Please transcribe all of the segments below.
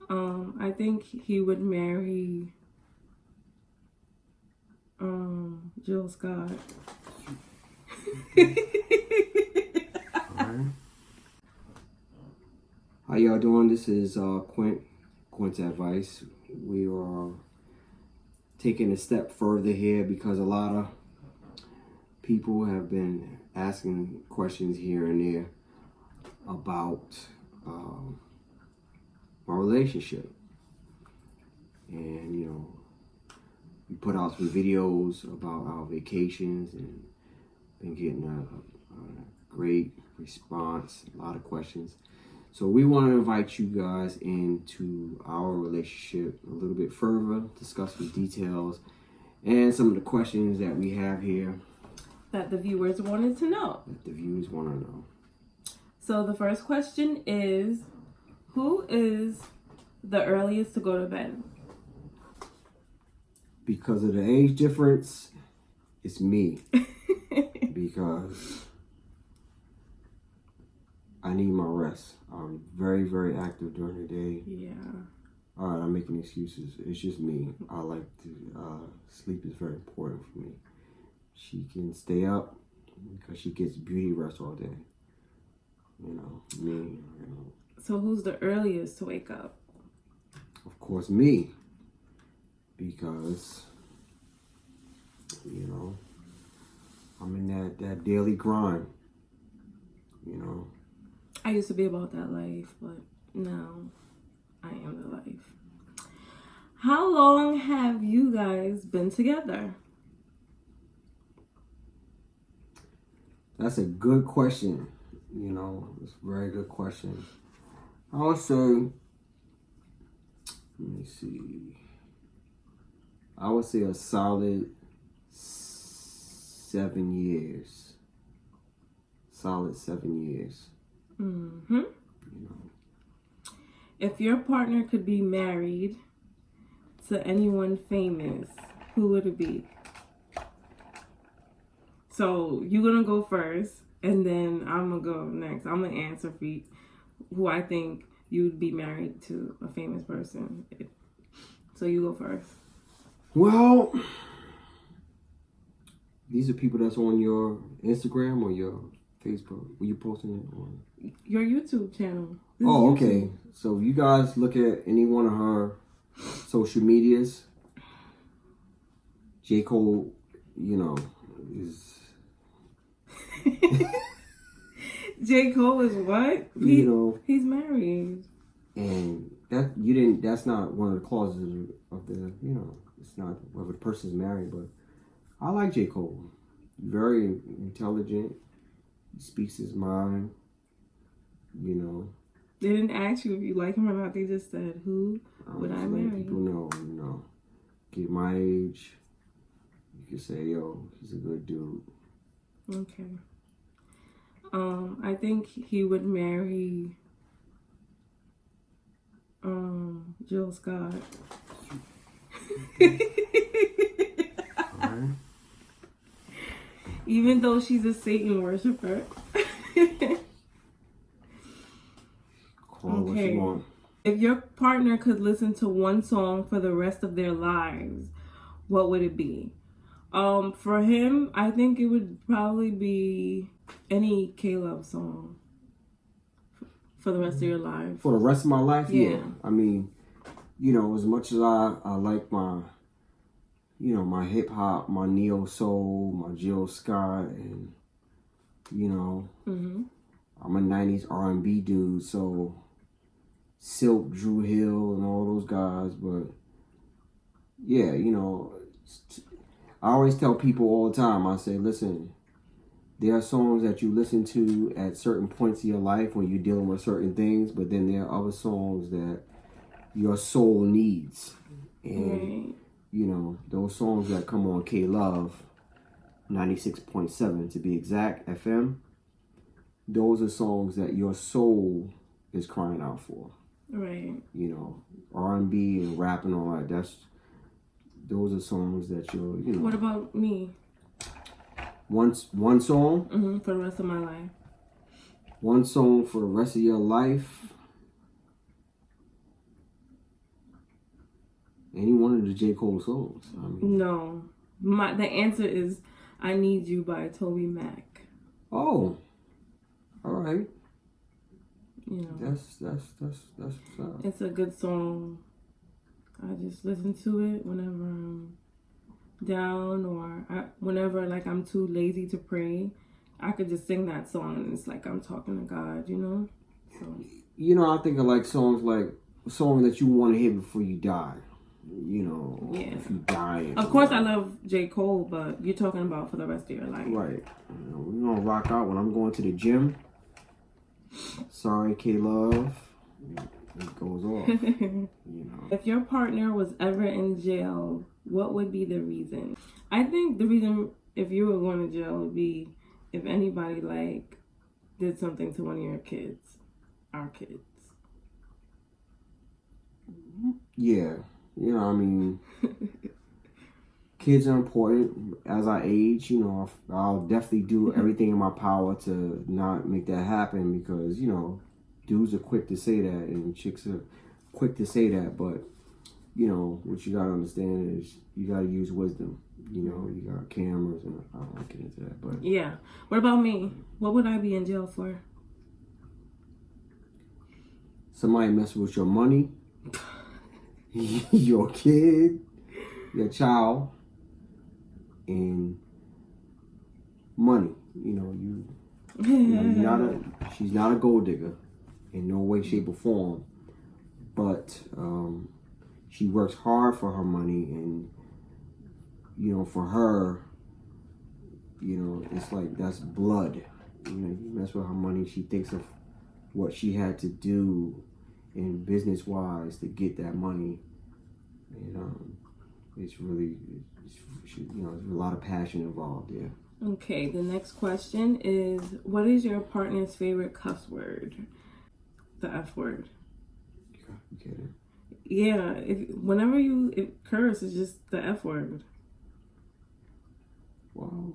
I think he would marry Jill Scott. Alright. How y'all doing? This is Quint's advice. We are taking a step further here because a lot of people have been asking questions here and there about my relationship. And, we put out some videos about our vacations and been getting a great response, a lot of questions. So we want to invite you guys into our relationship a little bit further, discuss some details and some of the questions that we have here That the viewers wanted to know. So the first question is, who is the earliest to go to bed? Because of the age difference, it's me. Because I need my rest. I'm very, very active during the day. Yeah. All right, I'm making excuses. It's just me. I like to, sleep is very important for me. She can stay up because she gets beauty rest all day. Me. So who's the earliest to wake up? Of course, me. Because, I'm in that daily grind, I used to be about that life, but now I am the life. How long have you guys been together? That's a good question. It's a very good question. I would say, let me see. I would say a solid 7 years. Solid 7 years. Mm-hmm. If your partner could be married to anyone famous, who would it be? So you're going to go first, and then I'm going to go next. I'm going to answer for you, who I think you would be married to a famous person. So you go first. Well, these are people that's on your Instagram or your Facebook. Were you posting it on? Your YouTube channel. Oh, okay. So you guys look at any one of her social medias. J. Cole, is... J. Cole is what? He's married. And that's not one of the clauses of the, it's not whether the person's married, but I like J. Cole. Very intelligent. He speaks his mind, They didn't ask you if you like him or not. They just said, who would I marry? People know, Get my age, you can say, yo, he's a good dude. Okay. I think he would marry Jill Scott. Alright. Even though she's a Satan worshiper. What you want. If your partner could listen to one song for the rest of their lives, what would it be? For him, I think it would probably be any K-Love song for the rest of your life. For the rest of my life? Yeah. I mean, as much as I like my, my hip hop, my neo soul, my Jill Scott, and, Mm-hmm. I'm a 90s R&B dude, so Silk, Drew Hill, and all those guys, but yeah, I always tell people all the time, I say, listen, there are songs that you listen to at certain points in your life when you're dealing with certain things, but then there are other songs that your soul needs. And, those songs that come on K-Love, 96.7 to be exact, FM, those are songs that your soul is crying out for. Right. R&B and rap and all that, those are songs that you're, What about me? One song? Mm-hmm, for the rest of my life. One song for the rest of your life? any one of the J. Cole songs. I mean, No. The answer is I Need You by Toby Mac. oh, all right. You know, That's what's up. it's a good song. I just listen to it whenever I'm down or whenever like I'm too lazy to pray. I could just sing that song and it's like I'm talking to God, you know? So You know, I think of like songs like a song that you want to hear before you die. You know, yeah. if you die. Of course, I love J. Cole, but you're talking about for the rest of your life. Right. You know, we're going to rock out when I'm going to the gym. Sorry, K-Love. It goes off. You know. If your partner was ever in jail, what would be the reason? I think the reason if you were going to jail would be if anybody like did something to one of your kids, our kids. Yeah. You know, I mean, kids are important. As I age, you know, I'll definitely do everything in my power to not make that happen because, you know, dudes are quick to say that and chicks are quick to say that. But, you know, what you got to understand is you got to use wisdom. You know, you got cameras and I don't want to get into that. But yeah. What about me? What would I be in jail for? Somebody messing with your money. Your kid, your child, and money. You know, she's not a gold digger in no way, shape, or form. But she works hard for her money, and you know, for her, you know, it's like that's blood. You know, you mess with her money, she thinks of what she had to do in business wise to get that money. And it's really, you know, there's a lot of passion involved there. Okay, the next question is, what is your partner's favorite cuss word? The F word. You get it? Yeah, whenever you curse, it's just the F word. Well,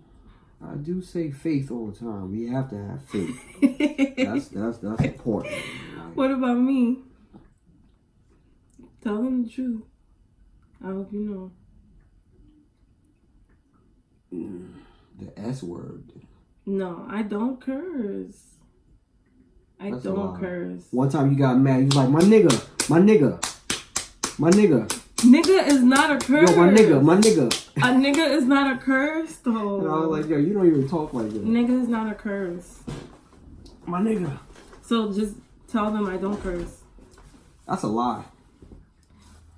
I do say faith all the time. We have to have faith. that's important. Right? What about me? Tell them the truth. I hope you know. The S word. No, I don't curse. I don't curse. One time you got mad. You was like, my nigga, my nigga, my nigga. Nigga is not a curse. Yo, my nigga, my nigga. A nigga is not a curse, though. And I was like, yo, you don't even talk like that. Nigga is not a curse. My nigga. So just tell them I don't curse. That's a lie.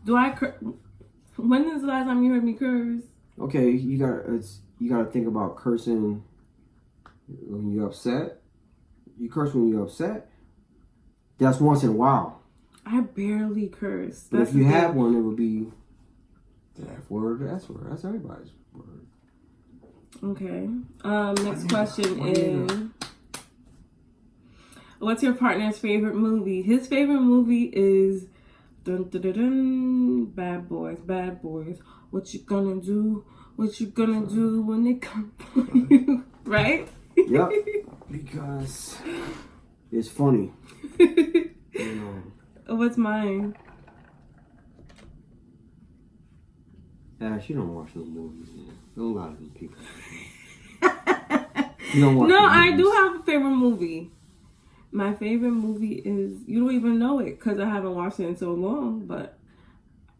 Do I curse? When is the last time you heard me curse? Okay, you gotta think about cursing when you're upset. You curse when you're upset. That's once in a while. I barely curse. But if you had one, it would be the F word or S word. That's everybody's word. Okay. Next question is, what's your partner's favorite movie? His favorite movie is dun, dun, dun, dun, Bad Boys. Bad Boys. What you gonna do? What you gonna do when they come for you? Right? Yep. Because it's funny. You know. What's mine? Ash, you don't watch no movies, man. Don't lie to them people. You don't watch No, no I movies. do have a favorite movie. My favorite movie is, you don't even know it because I haven't watched it in so long, but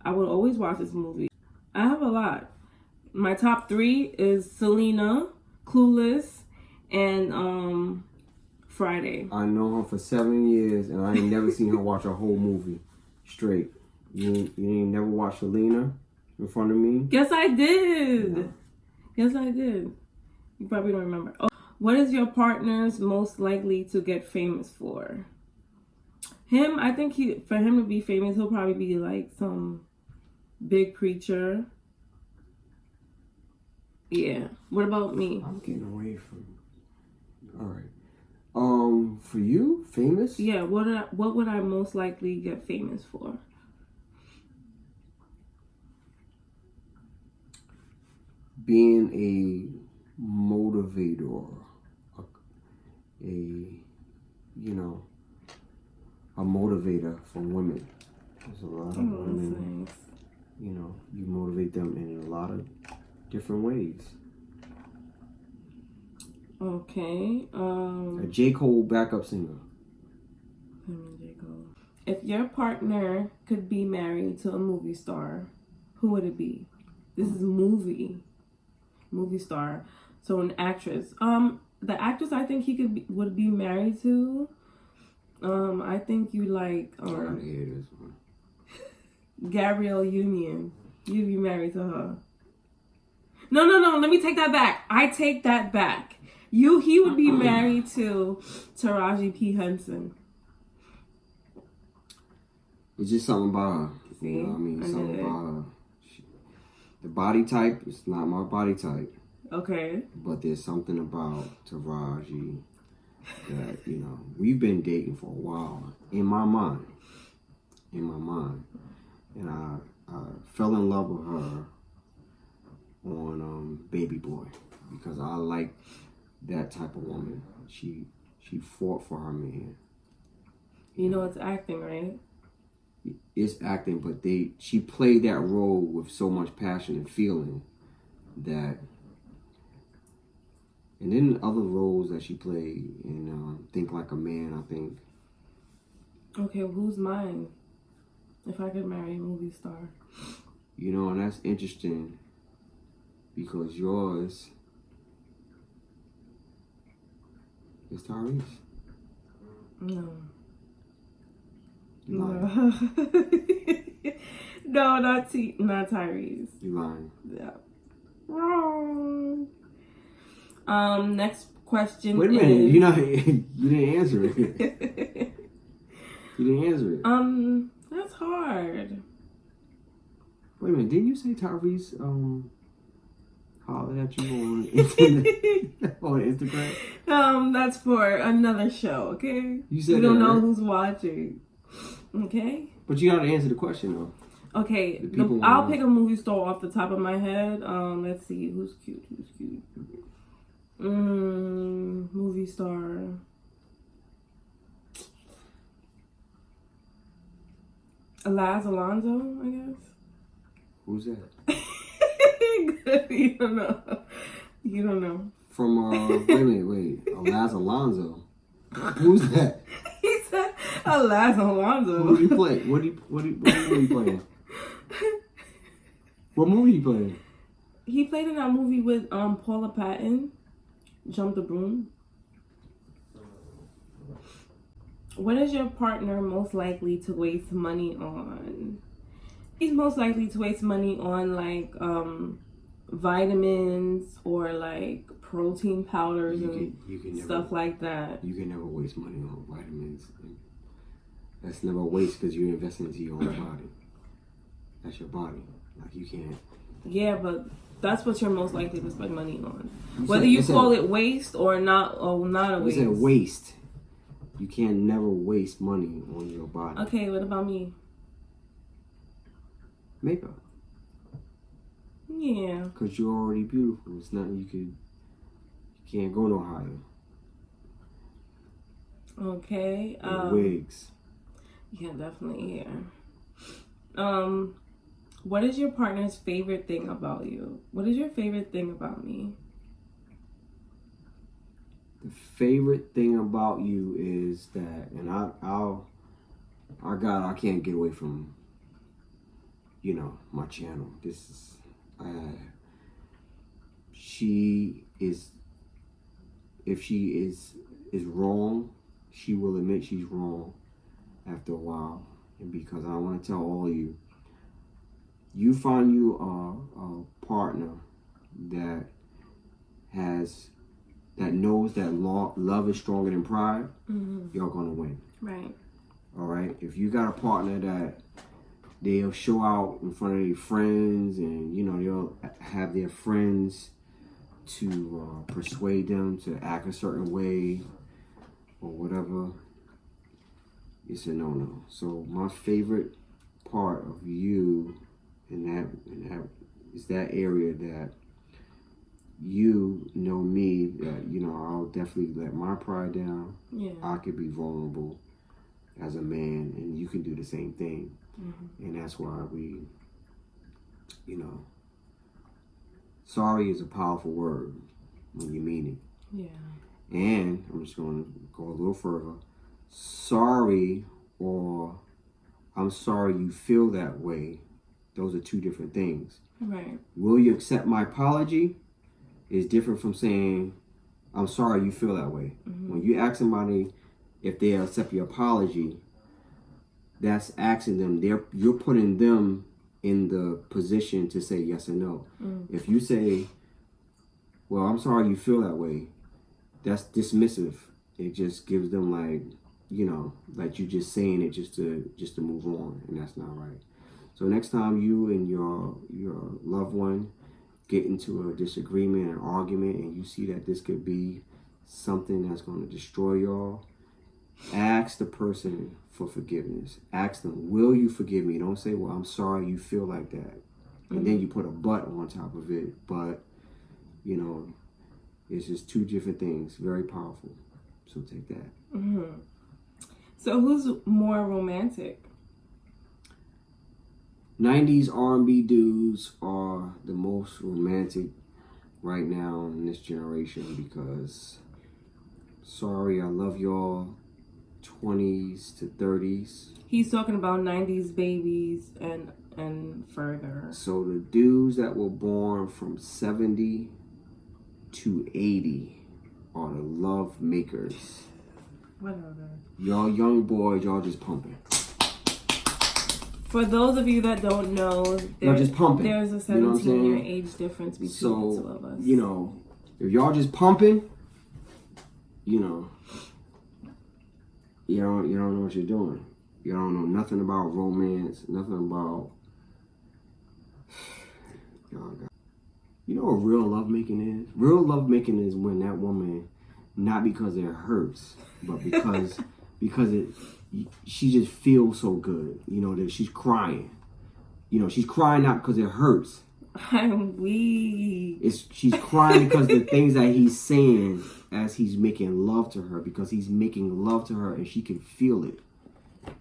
I will always watch this movie. I have a lot. My top 3 is Selena, Clueless, and Friday. I know her for 7 years, and I ain't never seen her watch a whole movie straight. You ain't never watched Selena in front of me? Yes, I did. No. Yes, I did. You probably don't remember. Oh, what is your partner's most likely to get famous for? Him, I think for him to be famous, he'll probably be like some big preacher. Yeah. What about me? I'm getting away from. All right. For you, famous? Yeah. What would I most likely get famous for? Being a motivator, a motivator for women. There's a lot of women, Nice. celebrate them in a lot of different ways. Okay. A J. Cole backup singer. J. Cole. If your partner could be married to a movie star, who would it be? This is movie star. So an actress. The actress I think he would be married to. I think you like. I gotta hear this one. Gabrielle Union. You'd be married to her. No. Let me take that back. I take that back. He would be married to Taraji P. Henson. It's just something about her. See? You know what I mean? Something about her. The body type is not my body type. Okay. But there's something about Taraji that, you know, we've been dating for a while. In my mind. And I fell in love with her on Baby Boy. Because I like that type of woman. She fought for her man. You know it's acting, right? It's acting, but she played that role with so much passion and feeling that. And then other roles that she played in Think Like a Man, I think. Okay, well, who's mine? If I could marry a movie star. You know, and that's interesting because yours is Tyrese. No. You lying. No, not Tyrese. You lying. Yeah. Wrong. Next question. Wait a minute, you didn't answer it. You didn't answer it. That's hard. Wait a minute, didn't you say Tyrese hollered at you on Instagram? That's for another show, okay? You said we don't that, know right? who's watching. Okay? But you gotta answer the question though. Okay, I'll pick a movie star off the top of my head. Let's see, who's cute? Movie star. Alonso, I guess. Who's that? You don't know. From wait. Alonso. Who's that? He said Alonso. Who do you play? What movie you playing? What movie you playing? He played in that movie with Paula Patton, Jump the Broom. What is your partner most likely to waste money on? He's most likely to waste money on like vitamins or like protein powders and stuff like that. You can never waste money on vitamins. That's never a waste because you're investing into your own body. That's your body. Like you can't. Yeah, but that's what you're most likely to spend money on. Whether you call it waste or not a waste. You said waste. You can never waste money on your body. Okay, what about me? Makeup. Yeah. Because you're already beautiful. It's nothing you can't go no higher. Okay. Wigs. Yeah, definitely. Yeah. What is your partner's favorite thing about you? What is your favorite thing about me? The favorite thing about you is that, and I can't get away from, my channel. This is, she is, if she is wrong, she will admit she's wrong after a while. And because I want to tell all of you, you find you a partner that knows that love is stronger than pride, you're gonna win. Right. All right. If you got a partner that they'll show out in front of their friends, and they'll have their friends to persuade them to act a certain way or whatever, it's a no-no. So my favorite part of you in that is that area that you know me, that I'll definitely let my pride down. Yeah. I could be vulnerable as a man, and you can do the same thing. And that's why we Sorry is a powerful word when you mean it. Yeah. And I'm just going to go a little further. Sorry or I'm sorry you feel that way. Those are two different things. Right. Will you accept my apology is different from saying, I'm sorry you feel that way. When you ask somebody if they accept your apology, that's asking them, you're putting them in the position to say yes or no. If you say, well, I'm sorry you feel that way, that's dismissive. It just gives them like you just saying it just to move on, and that's not right. So next time you and your loved one get into a disagreement, an argument, and you see that this could be something that's going to destroy y'all, ask the person for forgiveness. Ask them, will you forgive me? Don't say, well, I'm sorry you feel like that. And then you put a but on top of it. But, it's just two different things. Very powerful. So take that. So who's more romantic? 90s R&B dudes are the most romantic right now in this generation because, sorry, I love y'all, 20s to 30s. He's talking about 90s babies and further. So the dudes that were born from 70 to 80 are the love makers. Whatever. Y'all young boys, y'all just pumping. For those of you that don't know, just pumping. There's a 17-year age difference between the two of us. If y'all just pumping, you don't know what you're doing. You don't know nothing about romance, nothing about You know what real lovemaking is? Real lovemaking is when that woman, not because it hurts, but because she just feels so good. That she's crying. She's crying not because it hurts. I'm weak. She's crying because the things that he's saying as he's making love to her, because he's making love to her and she can feel it.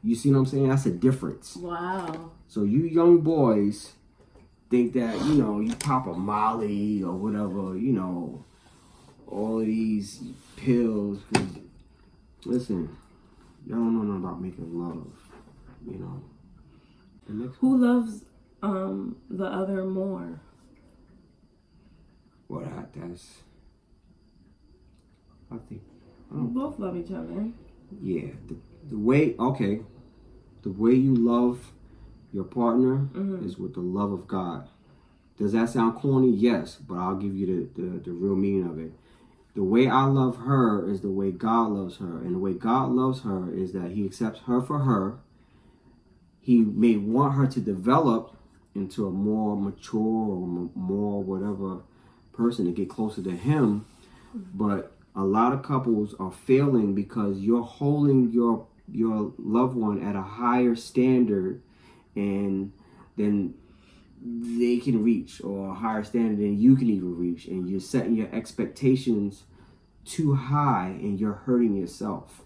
You see what I'm saying? That's a difference. Wow. So you young boys think that, you pop a Molly or whatever, all of these pills. Listen, y'all don't know nothing about making love, Who loves the other more? Well, that's, I think. We both love each other. Yeah. The way you love your partner is with the love of God. Does that sound corny? Yes, but I'll give you the real meaning of it. The way I love her is the way God loves her. And the way God loves her is that he accepts her for her. He may want her to develop into a more mature or more whatever person to get closer to him. But a lot of couples are failing because you're holding your loved one at a higher standard and then they can reach, or a higher standard than you can even reach, and you're setting your expectations too high and you're hurting yourself.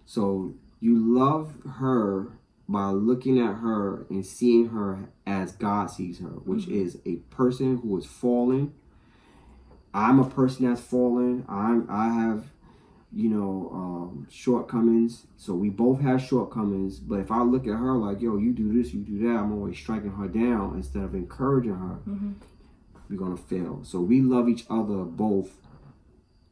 So you love her by looking at her and seeing her as God sees her, which is a person who is fallen. I'm a person that's fallen. I have shortcomings. So we both have shortcomings. But if I look at her like, yo, you do this, you do that, I'm always striking her down instead of encouraging her, we're going to fail. So we love each other both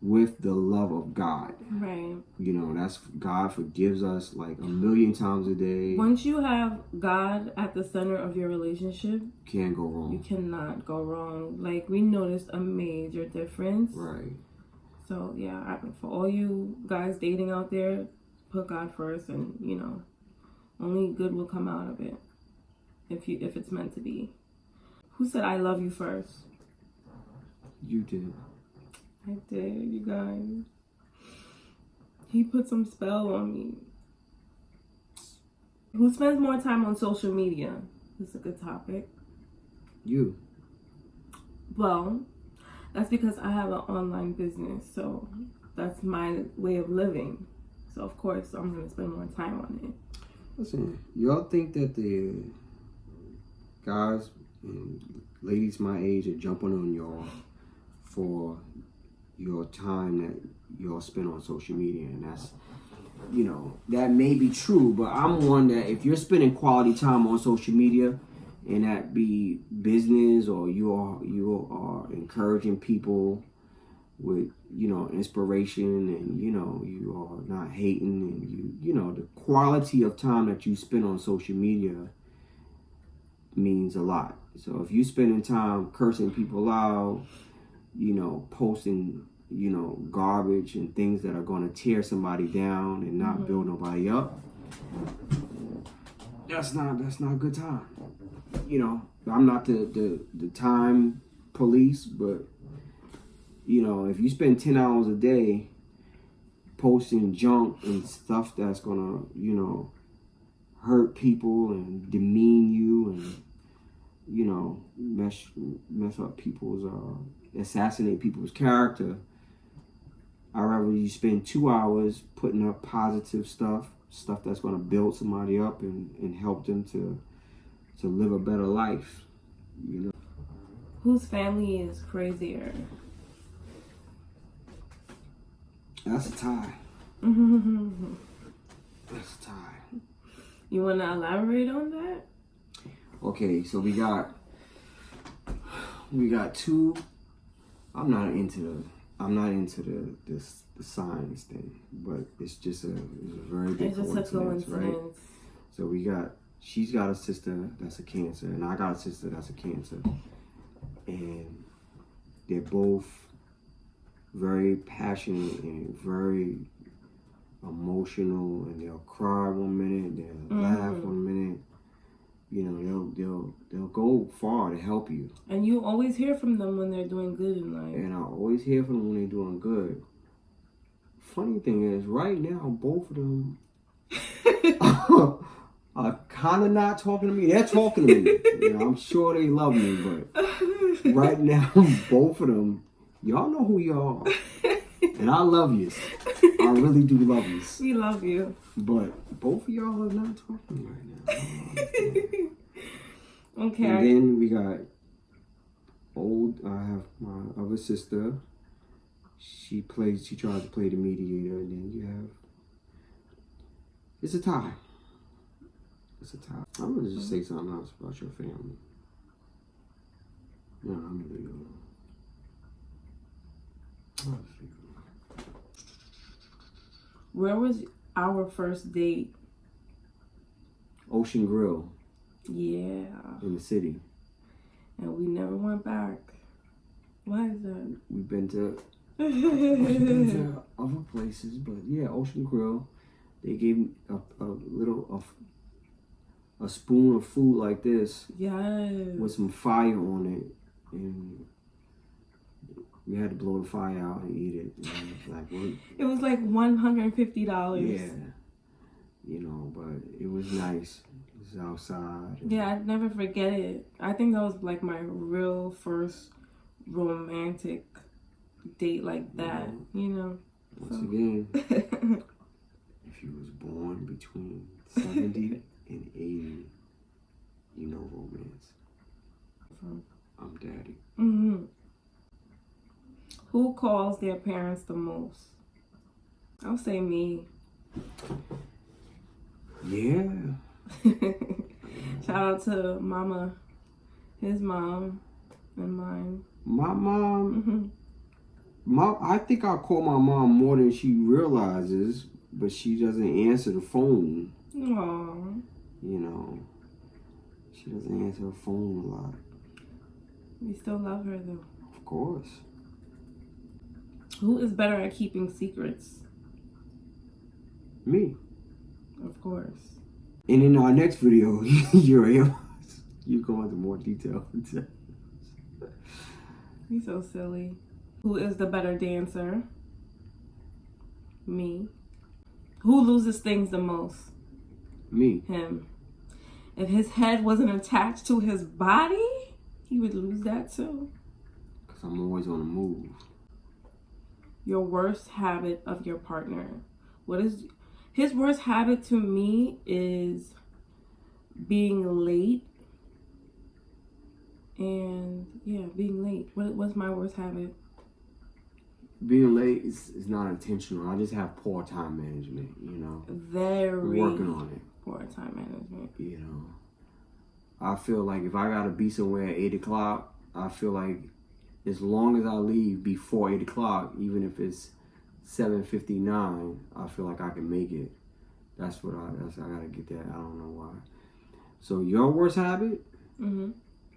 with the love of God. Right. That's God forgives us like 1,000,000 times a day. Once you have God at the center of your relationship, can't go wrong. You cannot go wrong. Like, we noticed a major difference. Right. So yeah, for all you guys dating out there, put God first, and only good will come out of it if it's meant to be. Who said I love you first? You did. I did, you guys. He put some spell on me. Who spends more time on social media? This is a good topic. You. Well, that's because I have an online business, so that's my way of living. So of course I'm gonna spend more time on it. Listen, y'all think that the guys, ladies my age are jumping on y'all for your time that y'all spend on social media, and that's, you know, that may be true, but I'm one that if you're spending quality time on social media, and that be business, or you are encouraging people with, you know, inspiration, and, you know, you are not hating, and you know, the quality of time that you spend on social media means a lot. So if you're spending time cursing people out, you know, posting, you know, garbage and things that are going to tear somebody down and not build nobody up, that's not a good time. You know, I'm not the time police, but, you know, if you spend 10 hours a day posting junk and stuff that's gonna, you know, hurt people and demean you, and, you know, mess up people's, assassinate people's character, I'd rather you spend 2 hours putting up positive stuff that's gonna build somebody up and help them to live a better life, you know. Whose family is crazier? That's a tie. That's a tie. You want to elaborate on that? Okay, so we got two. I'm not into the science thing, but it's just a very big coincidence, right? So she's got a sister that's a Cancer, and I got a sister that's a Cancer, and they're both very passionate and very emotional, and they'll cry one minute, they'll laugh one minute. You know, they'll go far to help you. And you always hear from them when they're doing good in life. And I always hear from them when they're doing good. Funny thing is, right now, both of them are kind of not talking to me. They're talking to me. You know, I'm sure they love me, but right now, both of them, y'all know who y'all are. And I love you. I really do love you. We love you. But both of y'all are not talking right now. Okay. And then we got I have my other sister. She tries to play the mediator. And then you have, it's a tie. It's a tie. I'm going to just say something else about your family. No, I'm going to leave it alone. Where was our first date? Ocean Grill. Yeah. In the city. And we never went back. Why is that? We've been to other places, but yeah, Ocean Grill. They gave me a spoon of food like this. Yes. With some fire on it, and we had to blow the fire out and eat it. And it was like, what? It was like $150. Yeah. You know, but it was nice. It was outside. Yeah, I'd never forget it. I think that was like my real first romantic date like that, you know. Once again, if you was born between 70 and 80, you know romance. I'm daddy. Who calls their parents the most? I'll say me. Yeah. Shout out to Mama, his mom, and mine. My mom, I think I call my mom more than she realizes, but she doesn't answer the phone. Aww. You know, she doesn't answer her phone a lot. We still love her though. Of course. Who is better at keeping secrets? Me. Of course. And in our next video, you go into more detail. He's so silly. Who is the better dancer? Me. Who loses things the most? Me. Him. If his head wasn't attached to his body, he would lose that too. Because I'm always on the move. Your worst habit of your partner. What is his worst habit to me is being late and Yeah, being late. What's my worst habit? Being late is not intentional. I just have poor time management, you know. Very I'm working on it. Poor time management. You know. I feel like if I gotta be somewhere at 8 o'clock, I feel like as long as I leave before 8 o'clock, even if it's 7:59, I feel like I can make it. I gotta get that. I don't know why. So your worst habit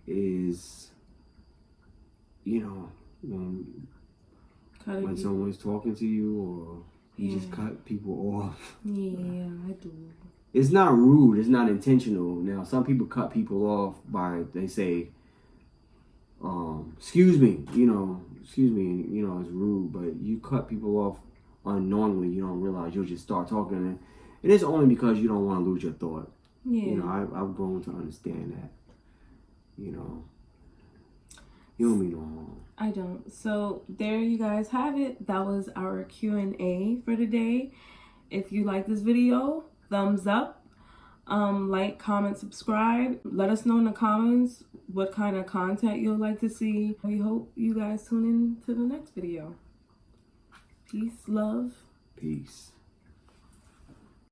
is, you know, when someone's talking to you, or you just cut people off. Yeah, I do. It's not rude. It's not intentional. Now, some people cut people off by, they say, excuse me, and, it's rude, but you cut people off unknowingly. You don't realize you'll just start talking, and it's only because you don't want to lose your thought. Yeah. You know, I've grown to understand that. You know, you don't mean no harm. I don't. So there you guys have it. That was our Q&A for today. If you like this video, thumbs up. Like, comment, subscribe. Let us know in the comments what kind of content you'd like to see. We hope you guys tune in to the next video. Peace, love. Peace.